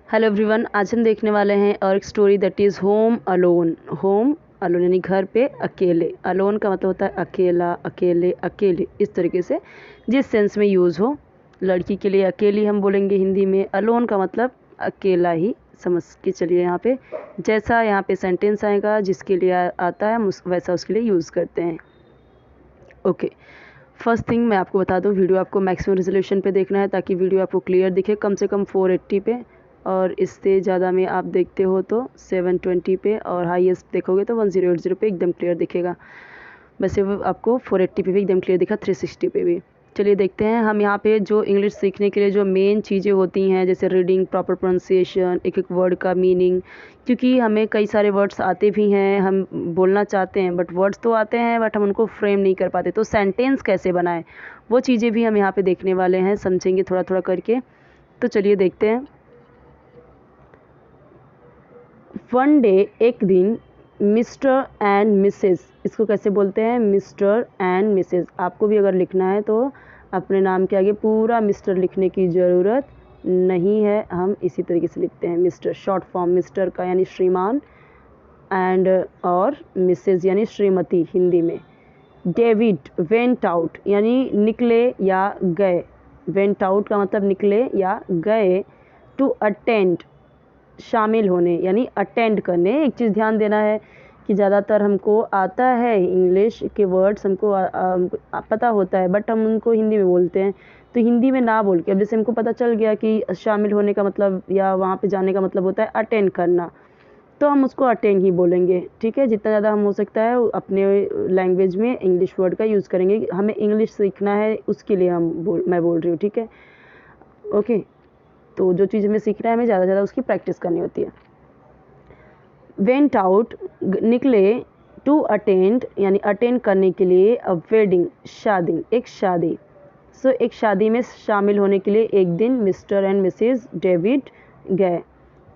Hello everyone, आज हम देखने वाले हैं और एक story that is home alone. Home alone यानी घर पे अकेले। अलोन का मतलब होता है अकेला, अकेले, अकेले, इस तरीके से जिस सेंस में यूज़ हो। लड़की के लिए अकेली हम बोलेंगे हिंदी में। अलोन का मतलब अकेला ही समझ के चलिए। यहाँ पे जैसा यहाँ पे सेंटेंस आएगा जिसके लिए आता है हम वैसा उसके लिए यूज़ करते हैं। ओके, फर्स्ट थिंग मैं आपको बता दूं, वीडियो आपको मैक्सिमम रेजोल्यूशन पे देखना है ताकि वीडियो आपको क्लियर दिखे, कम से कम 480 पे, और इससे ज़्यादा में आप देखते हो तो 720 पे, और हाईएस्ट देखोगे तो 1080 पे एकदम क्लियर दिखेगा। वैसे वो आपको 480 पे भी एकदम क्लियर दिखा, 360 पे भी। चलिए देखते हैं। हम यहाँ पे जो इंग्लिश सीखने के लिए जो मेन चीज़ें होती हैं, जैसे रीडिंग, प्रॉपर प्रोनाउंसिएशन, एक एक वर्ड का मीनिंग, क्योंकि हमें कई सारे वर्ड्स आते भी हैं, हम बोलना चाहते हैं बट वर्ड्स तो आते हैं बट हम उनको फ्रेम नहीं कर पाते, तो सेंटेंस कैसे बनाएं वो चीज़ें भी हम यहाँ पे देखने वाले हैं, समझेंगे थोड़ा थोड़ा करके। तो चलिए देखते हैं। वन डे, एक दिन, मिस्टर एंड मिसेस, इसको कैसे बोलते हैं? Mister and Mrs. आपको भी अगर लिखना है तो अपने नाम के आगे पूरा मिस्टर लिखने की ज़रूरत नहीं है, हम इसी तरीके से लिखते हैं मिस्टर, शॉर्ट फॉर्म मिस्टर का यानी श्रीमान, एंड और मिसेस यानी श्रीमती हिंदी में। डेविड वेंट आउट यानी निकले या गए। वेंट आउट का मतलब निकले या गए। टू अटेंड शामिल होने यानी अटेंड करने। एक चीज़ ध्यान देना है कि ज़्यादातर हमको आता है इंग्लिश के वर्ड्स, हमको पता होता है बट हम उनको हिंदी में बोलते हैं, तो हिंदी में ना बोल के, अब जैसे हमको पता चल गया कि शामिल होने का मतलब या वहाँ पे जाने का मतलब होता है अटेंड करना, तो हम उसको अटेंड ही बोलेंगे। ठीक है, जितना ज़्यादा हम हो सकता है अपने लैंग्वेज में इंग्लिश वर्ड का यूज़ करेंगे। हमें इंग्लिश सीखना है उसके लिए मैं बोल रही हूँ। ठीक है, ओके। तो जो चीज़ हमें सीखना है हमें ज़्यादा से ज़्यादा उसकी प्रैक्टिस करनी होती है। वेंट आउट निकले, टू अटेंड यानी अटेंड करने के लिए, अ वेडिंग शादी, एक शादी। सो एक शादी में शामिल होने के लिए एक दिन मिस्टर एंड मिसेस डेविड गए।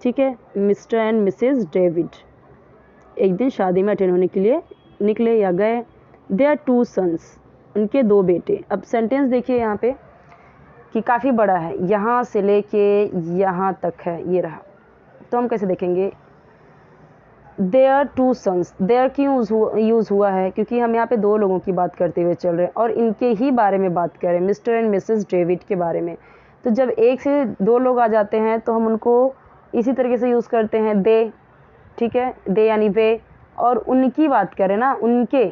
ठीक है, मिस्टर एंड मिसेस डेविड एक दिन शादी में अटेंड होने के लिए निकले या गए। देयर टू सन्स, उनके दो बेटे। अब सेंटेंस देखिए यहाँ पे कि काफ़ी बड़ा है, यहाँ से लेके यहाँ तक है, ये रहा। तो हम कैसे देखेंगे? देयर टू सन्स, देयर क्यों यूज़ हुआ है? क्योंकि हम यहाँ पे दो लोगों की बात करते हुए चल रहे हैं और इनके ही बारे में बात कर रहे हैं, मिस्टर एंड मिसेस डेविड के बारे में। तो जब एक से दो लोग आ जाते हैं तो हम उनको इसी तरीके से यूज़ करते हैं, दे। ठीक है, दे यानी वे, और उनकी बात करें ना, उनके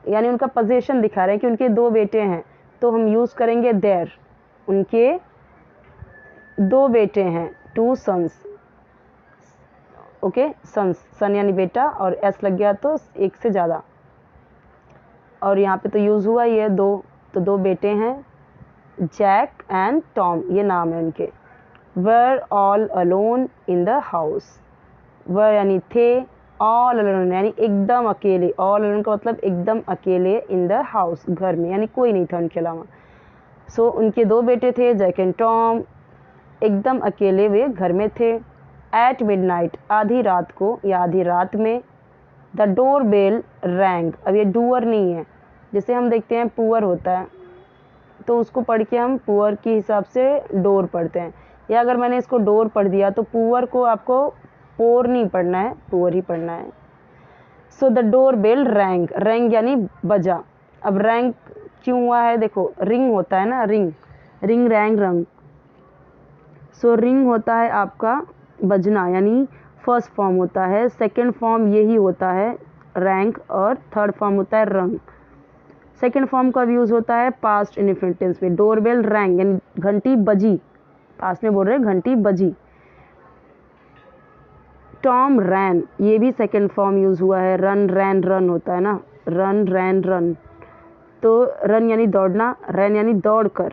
यानी उनका पोजीशन दिखा रहे हैं कि उनके दो बेटे हैं, तो हम यूज़ करेंगे देयर। उनके दो बेटे हैं, टू सन्स। ओके, सन्स, सन यानी बेटा, और एस लग गया तो एक से ज़्यादा, और यहाँ पे तो यूज़ हुआ ही है दो, तो दो बेटे हैं, जैक एंड टॉम, ये नाम है उनके। Were all alone in the house. Were यानी थे, ऑल अलोन यानी एकदम अकेले। ऑल अलोन का मतलब एकदम अकेले, इन द हाउस घर में, यानी कोई नहीं था उनके अलावा। सो उनके दो बेटे थे, जैक एंड टॉम, एकदम अकेले वे घर में थे। एट मिडनाइट, आधी रात को या आधी रात में। द डोर बेल रैंग, अब ये डूअर नहीं है, जैसे हम देखते हैं पुअर होता है तो उसको पढ़ के हम पुअर के हिसाब से डोर पढ़ते हैं, या अगर मैंने इसको डोर पढ़ दिया तो पुअर को आपको पोर नहीं पढ़ना है, पुअर ही पढ़ना है। So the door bell rang, rang यानी बजा। अब रैंग क्यों हुआ है? देखो, रिंग होता है ना, रिंग, रिंग रैंग रंग। सो रिंग होता है आपका बजना, यानी फर्स्ट फॉर्म होता है, सेकंड फॉर्म यही होता है रैंक, और थर्ड फॉर्म होता है रंग। सेकंड फॉर्म का यूज़ होता है पास्ट इंडेफिनिट टेंस में। डोरबेल रैंग यानी घंटी बजी, पास्ट में बोल रहे हैं घंटी बजी। टॉम रैन, ये भी सेकंड फॉर्म यूज़ हुआ है, रन रैन रन होता है ना, रन रैन रन। तो रन यानी दौड़ना, रैन यानी दौड़ कर,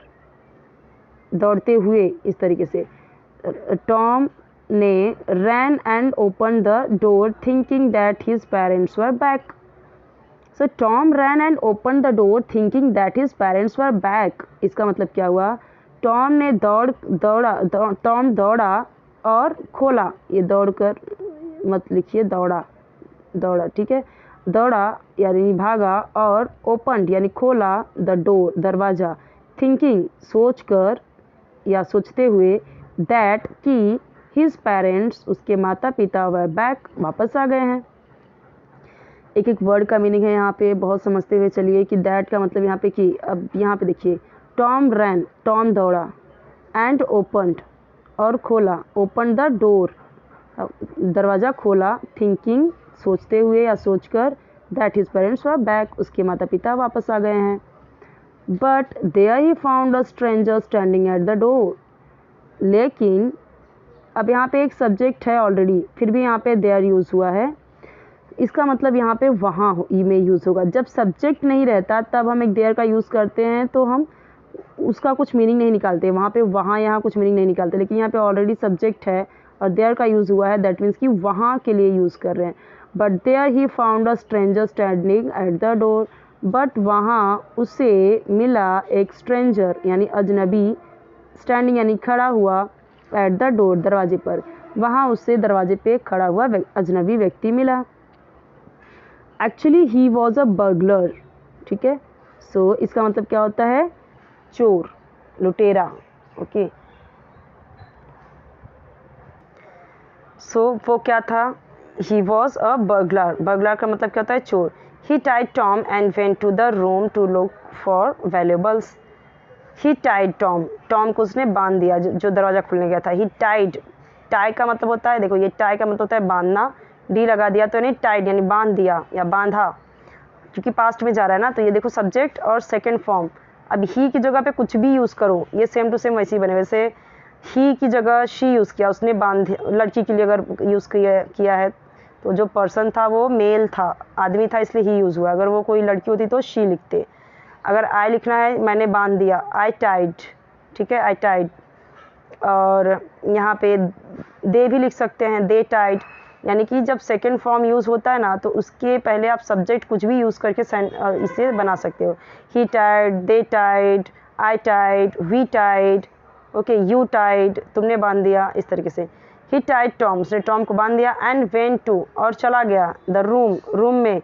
दौड़ते हुए, इस तरीके से। टॉम ने ran and opened the door thinking that his parents were back. So Tom ran and opened the door thinking that his parents were back. इसका मतलब क्या हुआ? टॉम ने टॉम दौड़ा और खोला, ये दौड़ कर मत लिखिए, दौड़ा, दौड़ा, ठीक है, दौड़ा यानी भागा, और ओपन यानी खोला, द डोर दरवाज़ा, थिंकिंग सोच कर या सोचते हुए, दैट कि हिज पेरेंट्स, उसके माता पिता वर बैक, वापस आ गए हैं। एक एक वर्ड का मीनिंग है यहाँ पे, बहुत समझते हुए चलिए कि दैट का मतलब यहाँ पे कि। अब यहाँ पे देखिए, टॉम रैन, टॉम दौड़ा, एंड ओपनड, और खोला, ओपन द डोर, दरवाज़ा खोला, थिंकिंग, सोचते हुए या सोचकर, that his parents were back, उसके माता पिता वापस आ गए हैं। But there he found a stranger standing at the door, लेकिन अब यहाँ पे एक सब्जेक्ट है ऑलरेडी, फिर भी यहाँ पे देयर यूज़ हुआ है। इसका मतलब यहाँ पे वहाँ में यूज़ होगा। जब सब्जेक्ट नहीं रहता तब हम एक देयर का यूज़ करते हैं तो हम उसका कुछ मीनिंग नहीं निकालते, वहाँ पे वहाँ यहाँ कुछ मीनिंग नहीं निकालते। लेकिन यहाँ पे ऑलरेडी सब्जेक्ट है और देयर का यूज़ हुआ है, दैट मीन्स कि वहाँ के लिए यूज़ कर रहे हैं। But there he found a stranger standing at the door, but वहाँ उसे मिला एक स्ट्रेंजर यानी अजनबी, स्टैंडिंग यानी खड़ा हुआ, एट द डोर, दरवाजे पर, वहाँ उससे दरवाजे पे खड़ा हुआ अजनबी व्यक्ति मिला। Actually he was a burglar, ठीक है। सो इसका मतलब क्या होता है, चोर, लुटेरा, ओके। सो वो क्या था, he was a burglar, burglar का मतलब क्या होता है, चोर। He tied Tom and went to the room to look for valuables. He tied Tom, Tom को उसने बांध दिया जो दरवाज़ा खुलने गया था। ही टाइड, टाई का मतलब होता है, देखो ये टाई का मतलब होता है बांधना, डी लगा दिया तो नहीं, टाइड यानी बांध दिया या बांधा, क्योंकि पास्ट में जा रहा है ना। तो ये देखो सब्जेक्ट और सेकंड फॉर्म। अब ही की जगह पे कुछ भी यूज़ करो, ये सेम टू सेम वैसे ही बने। वैसे ही की जगह शी यूज़ किया, उसने बांध, लड़की के लिए अगर यूज़ किया है तो जो पर्सन था वो मेल था, आदमी था, इसलिए ही यूज़ हुआ। अगर वो कोई लड़की होती तो शी लिखते। अगर आई लिखना है, मैंने बांध दिया, आई टाइड, ठीक है, आई टाइड। और यहाँ पे दे भी लिख सकते हैं, दे टाइड, यानी कि जब सेकंड फॉर्म यूज़ होता है ना तो उसके पहले आप सब्जेक्ट कुछ भी यूज़ करके इसे बना सकते हो। He tied, they tied, I tied, we tied, okay, you tied, तुमने बांध दिया, इस तरीके से। ही टाइड टॉम, उसने टॉम को बांध दिया, एंड वेंट टू, और चला गया, द रूम, रूम में,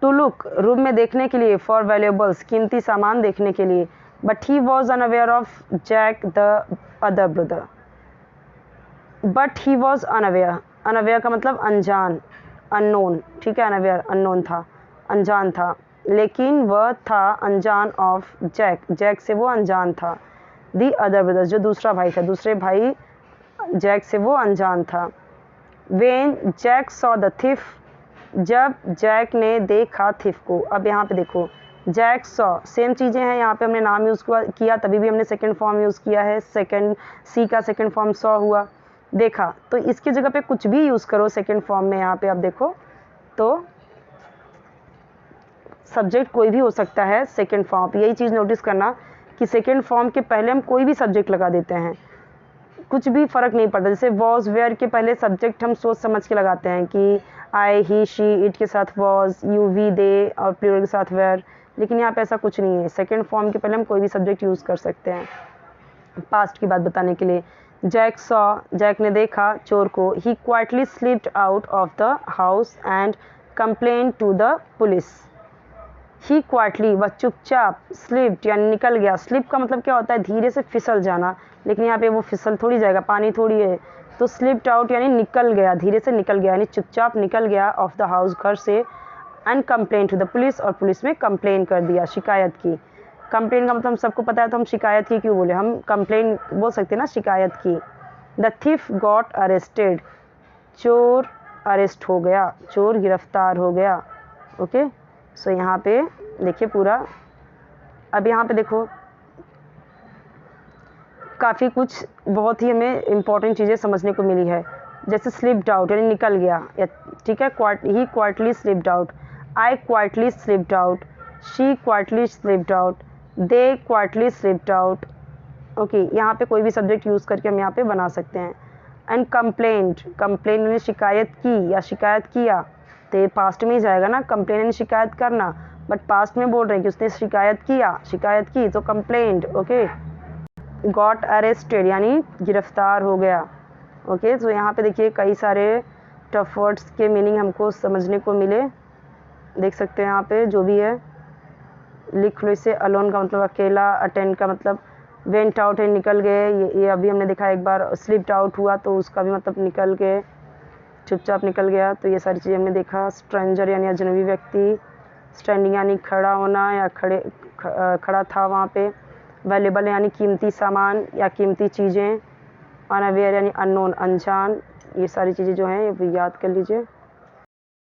टू लुक, रूम में देखने के लिए, फॉर वैल्यूएबल्स, कीमती सामान देखने के लिए। But he was unaware of Jack the other brother, but he was unaware, unaware का मतलब अनजान, अननोन, ठीक है, अनअवेयर अननोन था, अनजान था, लेकिन वह था अनजान ऑफ जैक, जैक से वो अनजान था। दी अदर ब्रदर्स, जो दूसरा भाई था, दूसरे भाई जैक से वो अनजान था। When Jack saw the thief, जब जैक ने देखा थिफ को। अब यहाँ पे देखो, जैक सॉ, सेम चीज़ें हैं, यहाँ पे हमने नाम यूज़ किया, तभी भी हमने सेकंड फॉर्म यूज़ किया है, सेकंड सी का सेकंड फॉर्म सॉ हुआ, देखा। तो इसकी जगह पे कुछ भी यूज़ करो सेकंड फॉर्म में, यहाँ पे आप देखो तो सब्जेक्ट कोई भी हो सकता है सेकंड फॉर्म। यही चीज़ नोटिस करना कि सेकंड फॉर्म के पहले हम कोई भी सब्जेक्ट लगा देते हैं, कुछ भी फ़र्क नहीं पड़ता। जैसे वॉज वेयर के पहले सब्जेक्ट हम सोच समझ के लगाते हैं कि आई, ही, शी, इट के साथ वॉज, यू, वी, दे, और प्लूरल के साथ वेयर, लेकिन यहाँ पे ऐसा कुछ नहीं है। सेकंड फॉर्म के पहले हम कोई भी सब्जेक्ट यूज़ कर सकते हैं पास्ट की बात बताने के लिए। जैक सॉ, जैक ने देखा चोर को। He quietly slipped out of the house and complain to the police. He quietly, वह चुपचाप, स्लिप्ड यानी निकल गया। स्लिप का मतलब क्या होता है, धीरे से फिसल जाना, लेकिन यहाँ पे वो फिसल थोड़ी जाएगा, पानी थोड़ी है। तो स्लिप्ड आउट यानी निकल गया, धीरे से निकल गया, यानी चुपचाप निकल गया ऑफ द हाउस, घर से, and complain to the police, और पुलिस में कंप्लेन कर दिया, शिकायत की। कंप्लेन का मतलब हम सबको पता है, तो हम शिकायत की क्यों बोले, हम कंप्लेन बोल सकते हैं ना, शिकायत की। द थिफ गॉट अरेस्टेड, चोर अरेस्ट हो गया, चोर गिरफ्तार हो गया, ओके। सो यहाँ पे देखिए पूरा। अब यहाँ पे देखो काफ़ी कुछ बहुत ही हमें इम्पॉर्टेंट चीज़ें समझने को मिली है। जैसे स्लिप्ड आउट यानी निकल गया, या ठीक है, he quietly slipped out, I quietly slipped out, she quietly slipped out, they quietly slipped out, okay. यहाँ पे कोई भी सब्जेक्ट यूज़ करके हम यहाँ पे बना सकते हैं। एंड कंप्लेंट, कंप्लेन यानी शिकायत की या शिकायत किया, तो ये पास्ट में ही जाएगा ना, कंप्लेन यानी शिकायत करना, बट पास्ट में बोल रहे हैं कि उसने शिकायत किया, शिकायत की, तो कंप्लेंट, ओके। गॉट अरेस्टेड यानी गिरफ्तार हो गया, ओके। तो यहाँ पे देखिए कई सारे टफ वर्ड्स के मीनिंग हमको समझने को मिले, देख सकते हैं यहाँ पे जो भी है, लिख लो इसे। अलोन का मतलब अकेला, अटेंड का मतलब वेंट आउट है निकल गए, ये अभी हमने देखा एक बार स्लिप्ड आउट हुआ तो उसका भी मतलब निकल गए, चुपचाप निकल गया। तो ये सारी चीज़ें हमने देखा। स्ट्रेंजर यानी अजनबी व्यक्ति, स्टैंडिंग यानी खड़ा होना या खड़ा था वहाँ पे। वैल्यूएबल यानी कीमती सामान या कीमती चीज़ें। अनअवेयर यानी अननोन अनजान। ये सारी चीज़ें जो हैं ये याद कर लीजिए।